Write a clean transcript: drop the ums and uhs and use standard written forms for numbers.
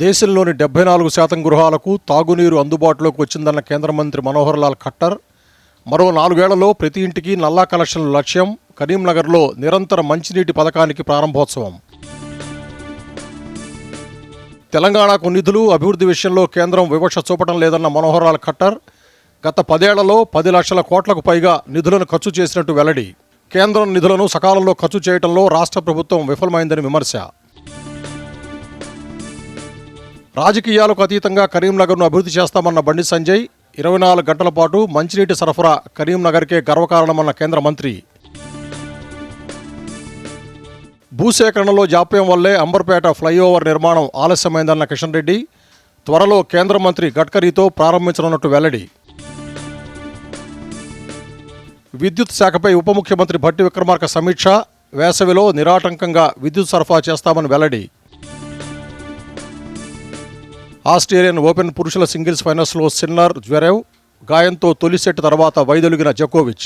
దేశంలోని 74% గృహాలకు తాగునీరు అందుబాటులోకి వచ్చిందన్న కేంద్ర మంత్రి మనోహర్ లాల్ ఖట్టర్. మరో 4 ఏళ్లలో ప్రతి ఇంటికి నల్లా కనెక్షన్ల లక్ష్యం. కరీంనగర్లో నిరంతర మంచినీటి పథకానికి ప్రారంభోత్సవం. తెలంగాణకు నిధులు, అభివృద్ధి విషయంలో కేంద్రం వివక్ష చూపడం లేదన్న మనోహర్ లాల్ ఖట్టర్. గత 10 ఏళ్లలో 10 లక్షల కోట్లకు పైగా నిధులను ఖర్చు చేసినట్టు వెల్లడి. కేంద్రం నిధులను సకాలంలో ఖర్చు చేయడంలో రాష్ట్ర ప్రభుత్వం విఫలమైందని విమర్శ. రాజకీయాలకు అతీతంగా కరీంనగర్ను అభివృద్ధి చేస్తామన్న బండి సంజయ్. 24 గంటల పాటు మంచినీటి సరఫరా కరీంనగర్కే గర్వకారణమన్న కేంద్ర మంత్రి. భూసేకరణలో జాప్యం వల్లే అంబర్పేట ఫ్లైఓవర్ నిర్మాణం ఆలస్యమైందన్న కిషన్ రెడ్డి. త్వరలో కేంద్ర మంత్రి గడ్కరీతో ప్రారంభించనున్నట్టు వెల్లడి. విద్యుత్ శాఖపై ఉప ముఖ్యమంత్రి భట్టి విక్రమార్క సమీక్ష. వేసవిలో నిరాటంకంగా విద్యుత్ సరఫరా చేస్తామని వెల్లడి. ఆస్ట్రేలియన్ ఓపెన్ పురుషుల సింగిల్స్ ఫైనల్స్లో సిన్నర్, జ్వెరేవ్ గాయంతో తొలి సెట్ తర్వాత వైదొలిగిన జకోవిచ్.